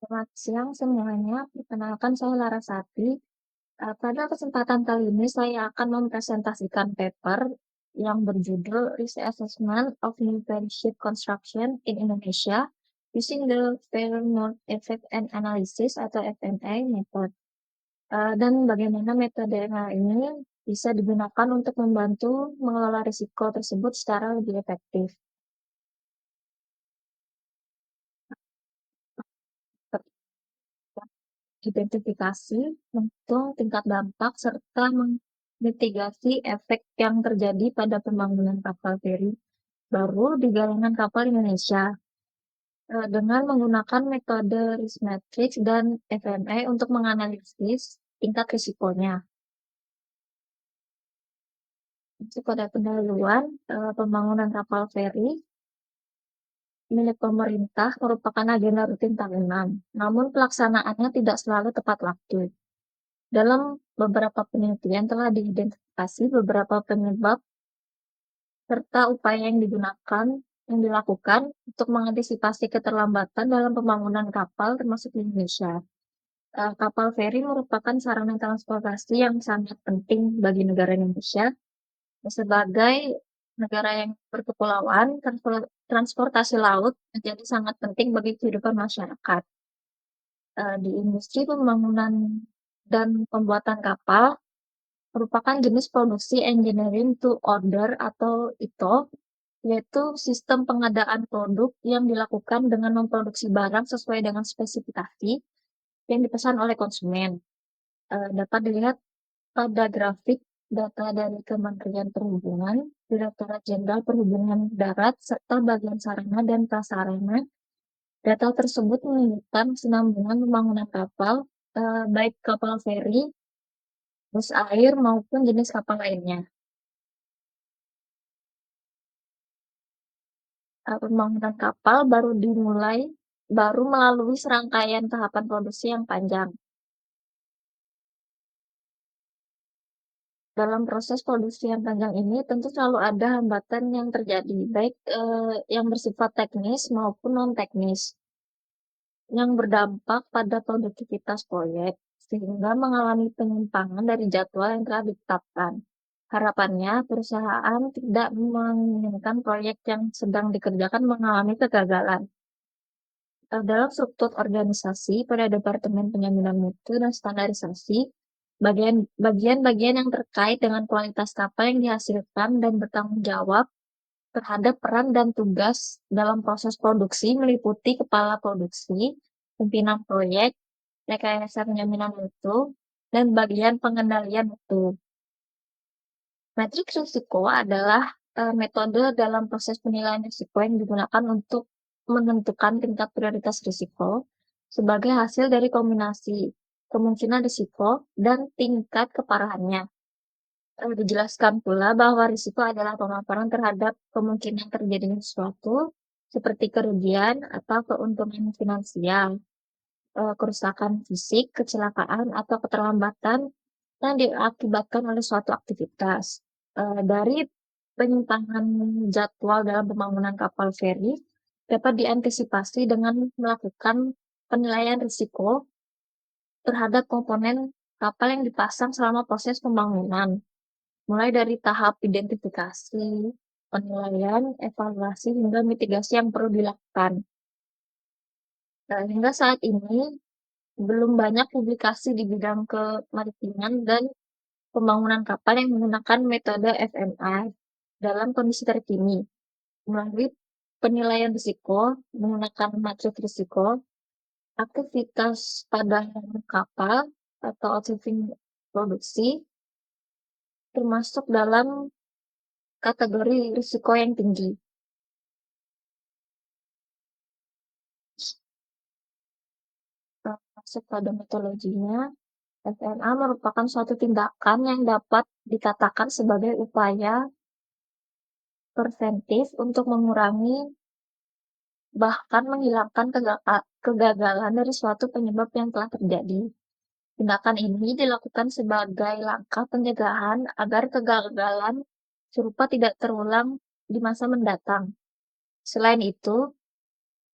Selamat siang semuanya, perkenalkan saya Larasati. Pada kesempatan kali ini saya akan mempresentasikan paper yang berjudul Risk Assessment of New Ship Construction in Indonesia using the Fair North Effect and Analysis atau FNA method. Dan bagaimana metode ini bisa digunakan untuk membantu mengelola risiko tersebut secara lebih efektif. Identifikasi, menghitung tingkat dampak, serta memitigasi efek yang terjadi pada pembangunan kapal feri baru di galangan kapal Indonesia dengan menggunakan metode risk matrix dan FME untuk menganalisis tingkat risikonya. Untuk pada pendahuluan, pembangunan kapal feri milik pemerintah merupakan agenda rutin tahunan, namun pelaksanaannya tidak selalu tepat waktu. Dalam beberapa penelitian telah diidentifikasi beberapa penyebab serta upaya yang dilakukan untuk mengantisipasi keterlambatan dalam pembangunan kapal termasuk di Indonesia. Kapal feri merupakan sarana transportasi yang sangat penting bagi negara Indonesia. Sebagai negara yang berkepulauan, transportasi laut menjadi sangat penting bagi kehidupan masyarakat. Di industri pembangunan dan pembuatan kapal, merupakan jenis produksi engineering to order atau ITO, yaitu sistem pengadaan produk yang dilakukan dengan memproduksi barang sesuai dengan spesifikasi yang dipesan oleh konsumen. Dapat dilihat pada grafik data dari Kementerian Perhubungan, Direktorat Jenderal Perhubungan Darat, serta bagian sarana dan prasarana. Data tersebut menunjukkan kesinambungan pembangunan kapal, baik kapal feri, bus air, maupun jenis kapal lainnya. Pembangunan kapal baru melalui serangkaian tahapan produksi yang panjang. Dalam proses produksi yang panjang ini tentu selalu ada hambatan yang terjadi, baik yang bersifat teknis maupun non-teknis, yang berdampak pada produktivitas proyek, sehingga mengalami penyimpangan dari jadwal yang telah ditetapkan. Harapannya, perusahaan tidak menginginkan proyek yang sedang dikerjakan mengalami kegagalan. Dalam struktur organisasi pada Departemen Penjaminan Mutu dan Standarisasi, bagian-bagian yang terkait dengan kualitas kapal yang dihasilkan dan bertanggung jawab terhadap peran dan tugas dalam proses produksi meliputi kepala produksi, pimpinan proyek, rekayasa penjaminan mutu, dan bagian pengendalian mutu. Matriks risiko adalah metode dalam proses penilaian risiko yang digunakan untuk menentukan tingkat prioritas risiko sebagai hasil dari kombinasi kemungkinan risiko dan tingkat keparahannya. Dijelaskan pula bahwa risiko adalah pemaparan terhadap kemungkinan terjadinya sesuatu seperti kerugian atau keuntungan finansial, kerusakan fisik, kecelakaan, atau keterlambatan yang diakibatkan oleh suatu aktivitas. Dari penyimpangan jadwal dalam pembangunan kapal feri dapat diantisipasi dengan melakukan penilaian risiko terhadap komponen kapal yang dipasang selama proses pembangunan, mulai dari tahap identifikasi, penilaian, evaluasi, hingga mitigasi yang perlu dilakukan. Hingga saat ini, belum banyak publikasi di bidang kemaritiman dan pembangunan kapal yang menggunakan metode FMA dalam kondisi terkini. Melalui penilaian risiko menggunakan matriks risiko, aktivitas pada kapal atau outsourcing produksi termasuk dalam kategori risiko yang tinggi. Masuk pada metodologinya, FNA merupakan suatu tindakan yang dapat dikatakan sebagai upaya preventif untuk mengurangi bahkan menghilangkan kegagalan dari suatu penyebab yang telah terjadi. Tindakan ini dilakukan sebagai langkah pencegahan agar kegagalan serupa tidak terulang di masa mendatang. Selain itu,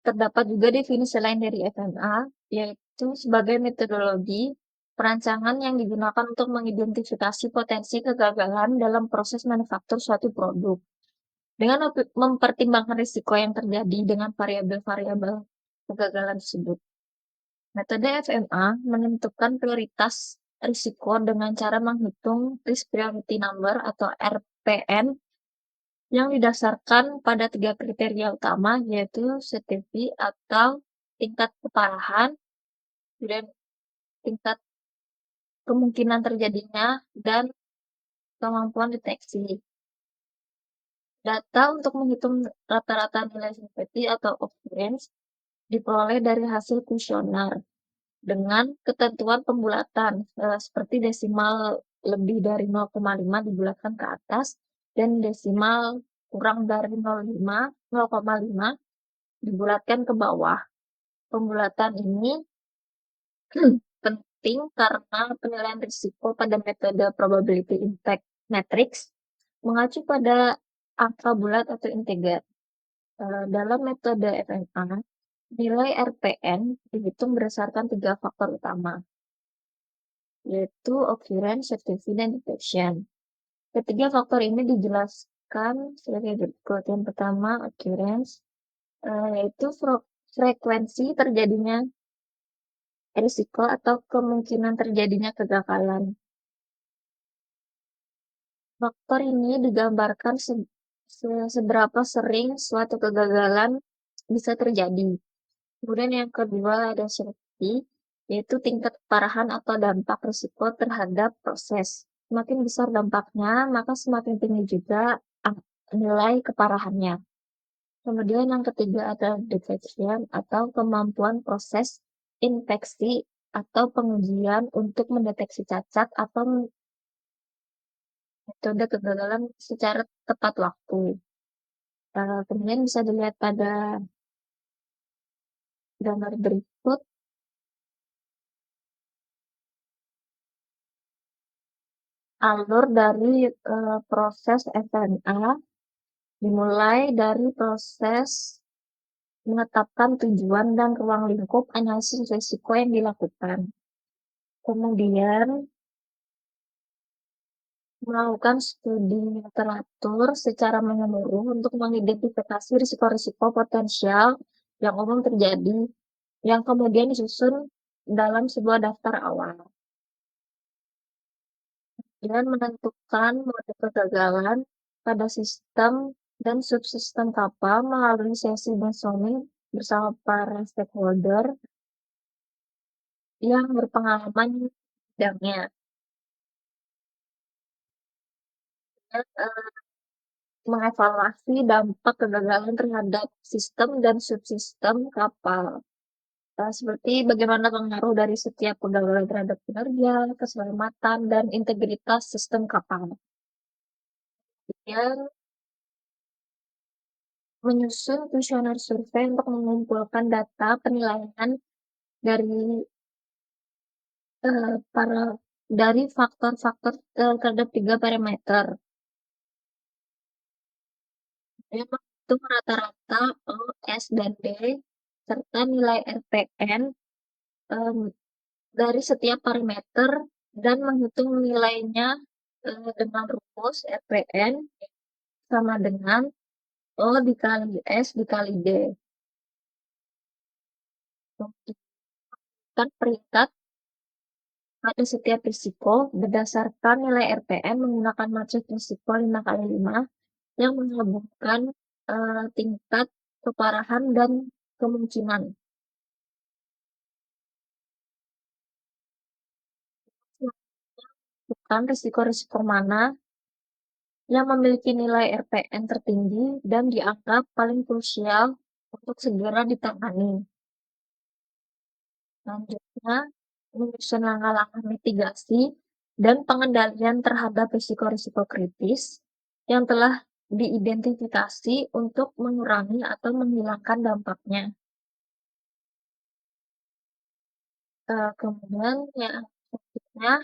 Terdapat juga definisi lain dari FMA, yaitu sebagai metodologi perancangan yang digunakan untuk mengidentifikasi potensi kegagalan dalam proses manufaktur suatu produk. Dengan mempertimbangkan risiko yang terjadi dengan variabel-variabel kegagalan tersebut. Metode FMA menentukan prioritas risiko dengan cara menghitung Risk Priority Number atau RPN yang didasarkan pada tiga kriteria utama, yaitu CTV atau tingkat keparahan, dan tingkat kemungkinan terjadinya, dan kemampuan deteksi. Data untuk menghitung rata-rata nilai severity atau occurrence diperoleh dari hasil kuesioner dengan ketentuan pembulatan, seperti desimal lebih dari 0,5 dibulatkan ke atas dan desimal kurang dari 0,5 dibulatkan ke bawah. Pembulatan ini penting karena penilaian risiko pada metode probability impact matrix mengacu pada angka bulat atau integer. Dalam metode FMA, nilai RPN dihitung berdasarkan tiga faktor utama, yaitu occurrence, CTV, dan detection. Ketiga faktor ini dijelaskan sebagai berikut. Yang pertama, occurrence, yaitu frekuensi terjadinya risiko atau kemungkinan terjadinya kegagalan. Faktor ini digambarkan seberapa sering suatu kegagalan bisa terjadi. Kemudian yang kedua ada severity, yaitu tingkat keparahan atau dampak risiko terhadap proses. Semakin besar dampaknya, maka semakin tinggi juga nilai keparahannya. Kemudian yang ketiga ada detection atau kemampuan proses infeksi atau pengujian untuk mendeteksi cacat atau metode kegagalan secara tepat waktu. Kemudian bisa dilihat pada gambar berikut. Alur dari proses FNA dimulai dari proses menetapkan tujuan dan ruang lingkup analisis risiko yang dilakukan. Kemudian melakukan studi literatur secara menyeluruh untuk mengidentifikasi risiko-risiko potensial yang umum terjadi, yang kemudian disusun dalam sebuah daftar awal. Dan menentukan mode kegagalan pada sistem dan subsistem kapal melalui sesi brainstorming bersama para stakeholder yang berpengalaman di bidangnya. Dan, mengevaluasi dampak kegagalan terhadap sistem dan subsistem kapal. Seperti bagaimana pengaruh dari setiap kegagalan terhadap kinerja, keselamatan, dan integritas sistem kapal. Yang menyusun kuesioner survei untuk mengumpulkan data penilaian dari para dari faktor-faktor terhadap tiga parameter. Yang menghitung rata-rata O, S, dan D serta nilai RPN dari setiap parameter dan menghitung nilainya dengan rumus RPN sama dengan O dikali S dikali D. Untuk peringkat pada setiap risiko berdasarkan nilai RPN menggunakan matriks risiko 5x5 yang menggabungkan tingkat keparahan dan kemungkinan. Bukan risiko-risiko mana yang memiliki nilai RPN tertinggi dan dianggap paling krusial untuk segera ditangani. Selanjutnya, menyusun langkah-langkah mitigasi dan pengendalian terhadap risiko-risiko kritis yang telah diidentifikasi untuk mengurangi atau menghilangkan dampaknya. Kemudian yang selanjutnya,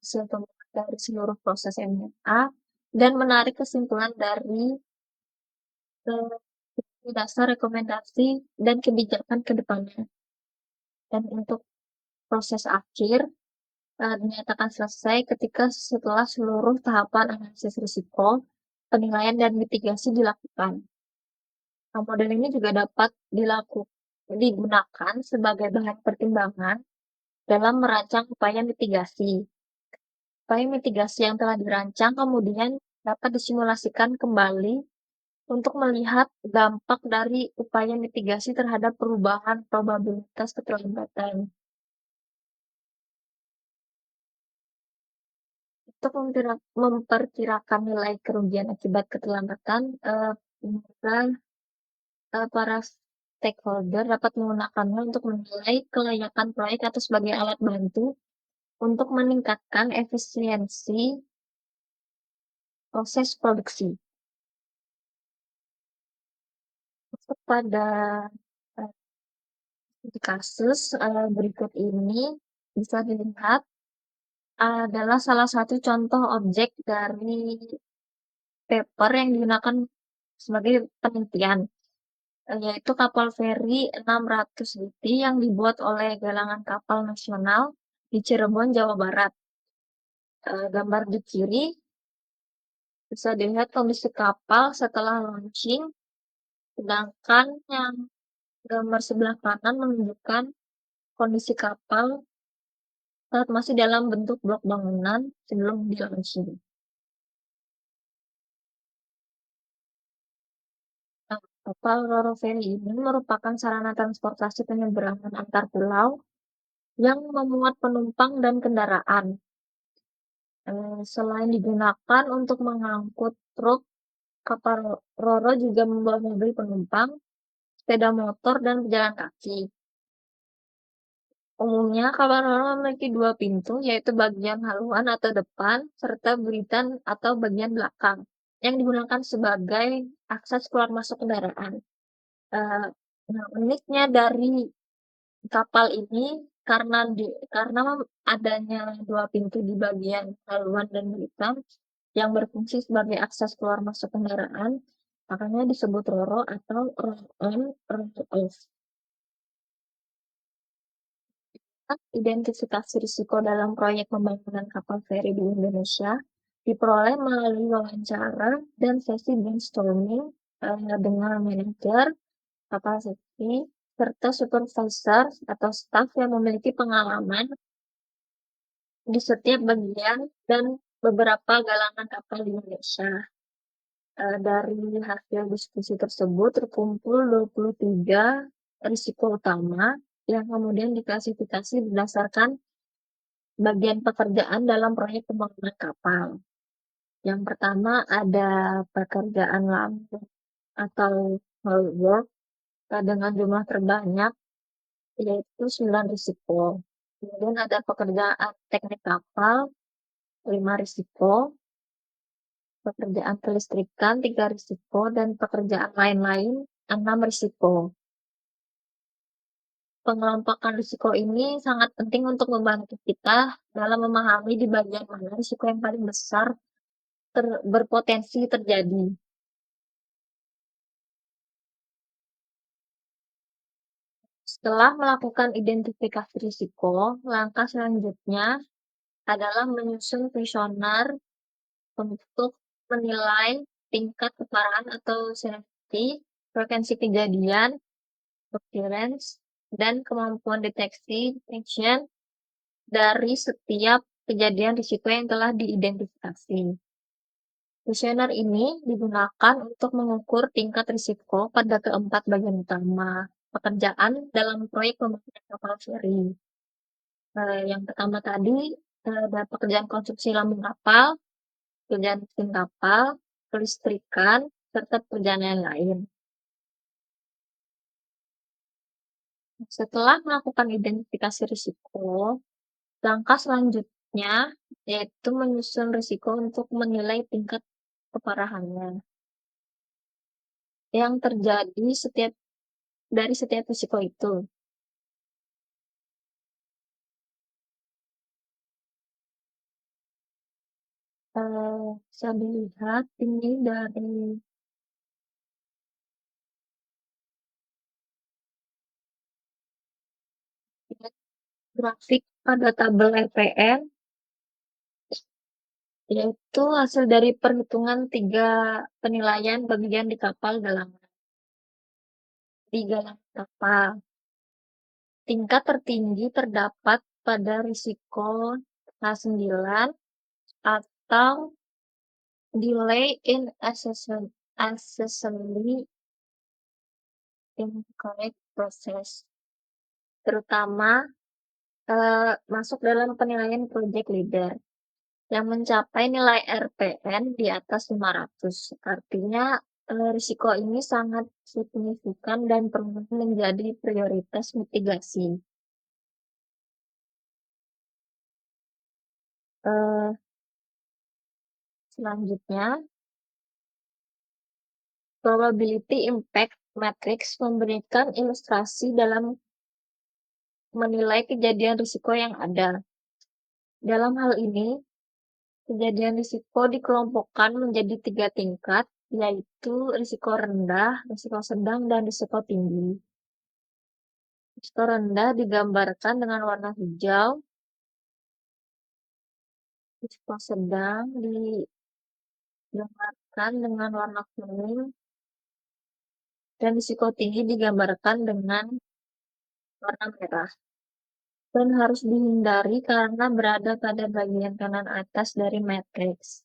hasil temuan dari seluruh proses MMA dan menarik kesimpulan dari dasar rekomendasi dan kebijakan ke depannya. Dan untuk proses akhir dinyatakan selesai ketika setelah seluruh tahapan analisis risiko, penilaian dan mitigasi dilakukan. Nah, model ini juga dapat digunakan sebagai bahan pertimbangan dalam merancang upaya mitigasi. Upaya mitigasi yang telah dirancang kemudian dapat disimulasikan kembali untuk melihat dampak dari upaya mitigasi terhadap perubahan probabilitas keterlambatan. Untuk memperkirakan nilai kerugian akibat keterlambatan, maka para stakeholder dapat menggunakannya untuk menilai kelayakan proyek atau sebagai alat bantu untuk meningkatkan efisiensi proses produksi. Untuk pada kasus berikut ini bisa dilihat adalah salah satu contoh objek dari paper yang digunakan sebagai penelitian, yaitu kapal feri 600 GT yang dibuat oleh Galangan Kapal Nasional di Cirebon, Jawa Barat. Gambar di kiri bisa dilihat kondisi kapal setelah launching, sedangkan yang gambar sebelah kanan menunjukkan kondisi kapal saat masih dalam bentuk blok bangunan sebelum di-launching. Nah, kapal Ro-Ro Ferry ini merupakan sarana transportasi penyeberangan antar pulau yang memuat penumpang dan kendaraan. Selain digunakan untuk mengangkut truk, kapal Ro-Ro juga membawa mobil penumpang, sepeda motor, dan pejalan kaki. Umumnya, kapal Ro-Ro memiliki dua pintu, yaitu bagian haluan atau depan, serta buritan atau bagian belakang, yang digunakan sebagai akses keluar masuk kendaraan. Eh, nah, uniknya dari kapal ini karena adanya dua pintu di bagian haluan dan buritan yang berfungsi sebagai akses keluar masuk kendaraan, makanya disebut RoRo atau roll on roll off. Identifikasi risiko dalam proyek pembangunan kapal feri di Indonesia diperoleh melalui wawancara dan sesi brainstorming dengan manajer, kapal safety, serta supervisor atau staf yang memiliki pengalaman di setiap bagian dan beberapa galangan kapal di Indonesia. Dari hasil diskusi tersebut terkumpul 23 risiko utama yang kemudian diklasifikasi berdasarkan bagian pekerjaan dalam proyek pembangunan kapal. Yang pertama ada pekerjaan lambung atau hull work dengan jumlah terbanyak yaitu 9 risiko. Kemudian ada pekerjaan teknik kapal 5 risiko, pekerjaan kelistrikan 3 risiko, dan pekerjaan lain-lain 6 risiko. Pengelompokan risiko ini sangat penting untuk membantu kita dalam memahami di bagian mana risiko yang paling besar berpotensi terjadi. Setelah melakukan identifikasi risiko, langkah selanjutnya adalah menyusun kuesioner untuk menilai tingkat keparahan atau severity, frekuensi kejadian, occurrence, dan kemampuan deteksi detection dari setiap kejadian risiko yang telah diidentifikasi. Kuesioner ini digunakan untuk mengukur tingkat risiko pada keempat bagian utama pekerjaan dalam proyek pembangunan kapal feri. Yang pertama tadi ada pekerjaan konstruksi lambung kapal, pekerjaan mesin kapal, kelistrikan, serta pekerjaan lain-lain. Setelah melakukan identifikasi risiko, langkah selanjutnya yaitu menyusun risiko untuk menilai tingkat keparahannya yang terjadi dari setiap risiko itu. Bisa dilihat ini dari Grafik pada tabel RPN yaitu hasil dari perhitungan 3 penilaian bagian di kapal dalam di dalam kapal. Tingkat tertinggi terdapat pada risiko H9 atau delay in accessory incorrect process, terutama masuk dalam penilaian project leader yang mencapai nilai RPN di atas 500. Artinya risiko ini sangat signifikan dan perlu menjadi prioritas mitigasi. Eh, Selanjutnya, probability impact matrix memberikan ilustrasi dalam menilai kejadian risiko yang ada. Dalam hal ini, kejadian risiko dikelompokkan menjadi 3 tingkat, yaitu risiko rendah, risiko sedang, dan risiko tinggi. Risiko rendah digambarkan dengan warna hijau, risiko sedang digambarkan dengan warna kuning, dan risiko tinggi digambarkan dengan warna merah. Dan harus dihindari karena berada pada bagian kanan atas dari matriks.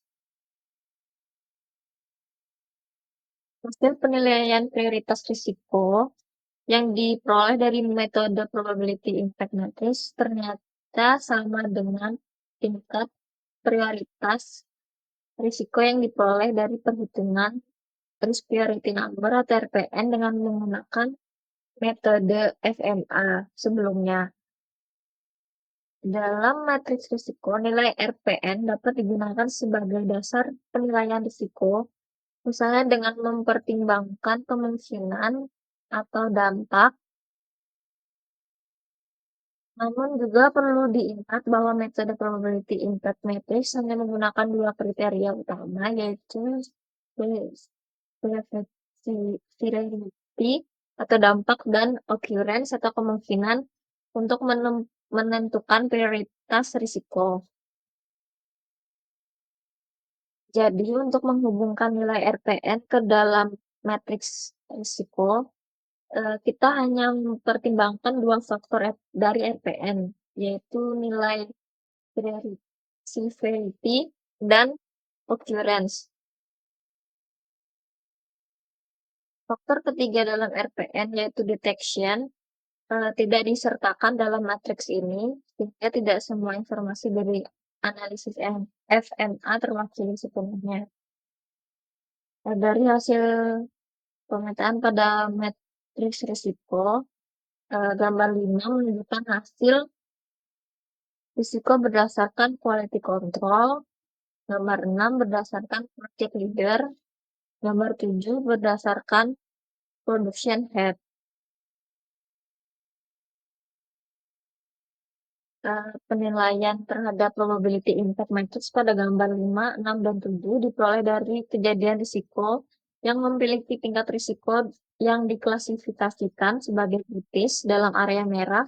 Hasil penilaian prioritas risiko yang diperoleh dari metode probability impact matrix ternyata sama dengan tingkat prioritas risiko yang diperoleh dari perhitungan risk priority number atau RPN dengan menggunakan metode FMA sebelumnya. Dalam matriks risiko, nilai RPN dapat digunakan sebagai dasar penilaian risiko, misalnya dengan mempertimbangkan kemungkinan atau dampak. Namun juga perlu diingat bahwa metode probability impact matrix hanya menggunakan 2 kriteria utama, yaitu severity atau dampak dan occurrence atau kemungkinan untuk menentukan prioritas risiko. Jadi untuk menghubungkan nilai RPN ke dalam matriks risiko, kita hanya mempertimbangkan 2 faktor dari RPN, yaitu nilai severity dan occurrence. Faktor ketiga dalam RPN yaitu detection tidak disertakan dalam matriks ini, sehingga tidak semua informasi dari analisis FMA terwakili sepenuhnya. Dari hasil pemetaan pada matriks risiko, gambar 5 menunjukkan hasil risiko berdasarkan quality control, gambar 6 berdasarkan project leader, gambar 7 berdasarkan production head. Penilaian terhadap probability impact matrix pada gambar 5, 6, dan 7 diperoleh dari kejadian risiko yang memiliki tingkat risiko yang diklasifikasikan sebagai kritis dalam area merah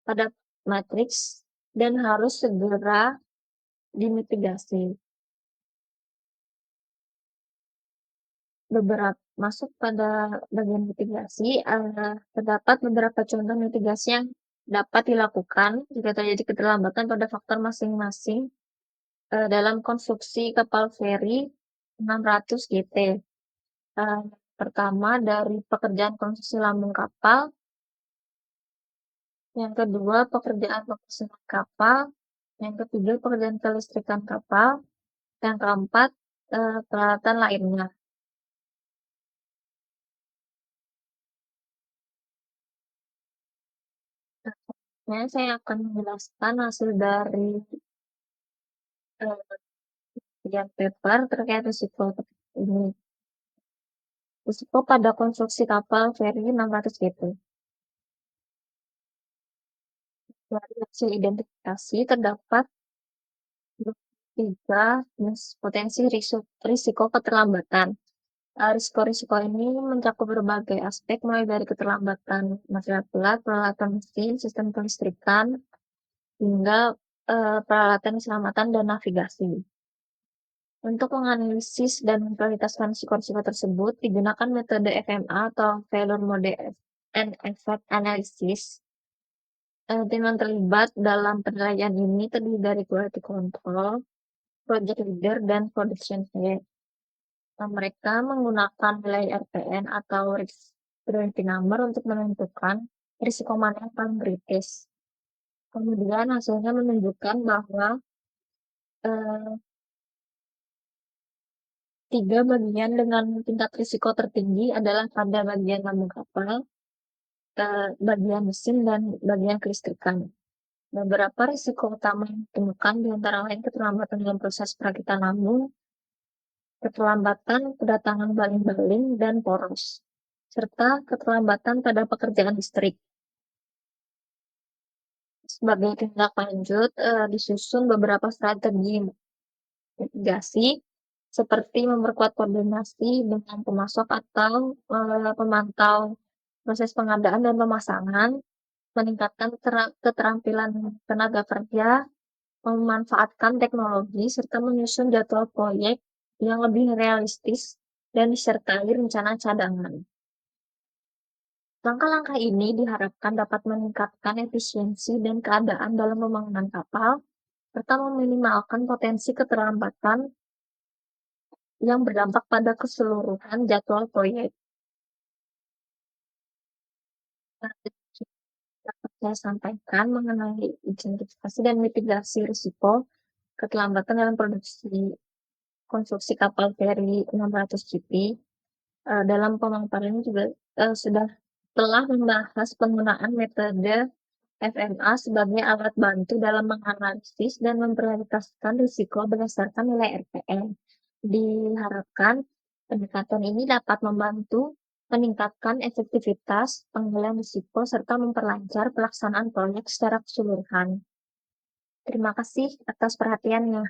pada matriks dan harus segera dimitigasi. Masuk pada bagian mitigasi, terdapat beberapa contoh mitigasi yang dapat dilakukan jika terjadi keterlambatan pada faktor masing-masing dalam konstruksi kapal feri 600 GT. Pertama dari pekerjaan konstruksi lambung kapal, yang kedua pekerjaan pembersihan kapal, yang ketiga pekerjaan kelistrikan kapal, yang keempat peralatan lainnya. Saya akan menjelaskan hasil dari bagian paper terkait risiko ini. Risiko pada konstruksi kapal feri 600 GT. Dari hasil identifikasi terdapat 3 potensi risiko keterlambatan. Risiko-risiko ini mencakup berbagai aspek, mulai dari keterlambatan material pelat, peralatan mesin, sistem kelistrikan, hingga peralatan keselamatan dan navigasi. Untuk menganalisis dan memprioritaskan risiko-risiko tersebut, digunakan metode FMA atau Failure Mode and Effect Analysis. Tim yang terlibat dalam penilaian ini terdiri dari quality control, project leader, dan production head. Mereka menggunakan nilai RPN atau Risk Priority Number untuk menentukan risiko mana yang paling kritis. Kemudian hasilnya menunjukkan bahwa eh, 3 bagian dengan tingkat risiko tertinggi adalah pada bagian lambung kapal, bagian mesin, dan bagian kelistrikan. Beberapa risiko utama yang ditemukan di antara lain keterlambatan dalam proses perakitan lambung, keterlambatan kedatangan baling-baling dan poros, serta keterlambatan pada pekerjaan listrik. Sebagai tindak lanjut, disusun beberapa strategi mitigasi seperti memperkuat koordinasi dengan pemasok atau pemantau proses pengadaan dan pemasangan, meningkatkan keterampilan tenaga kerja, memanfaatkan teknologi, serta menyusun jadwal proyek yang lebih realistis dan disertai rencana cadangan. Langkah-langkah ini diharapkan dapat meningkatkan efisiensi dan keadaan dalam pembangunan kapal, serta meminimalkan potensi keterlambatan yang berdampak pada keseluruhan jadwal proyek. Dapat saya sampaikan mengenai identifikasi dan mitigasi risiko keterlambatan dalam produksi konstruksi kapal feri 600 GP. Dalam pemaparan ini juga sudah telah membahas penggunaan metode FMA sebagai alat bantu dalam menganalisis dan memprioritaskan risiko berdasarkan nilai RPM. Diharapkan pendekatan ini dapat membantu meningkatkan efektivitas pengendalian risiko serta memperlancar pelaksanaan proyek secara keseluruhan. Terima kasih atas perhatiannya.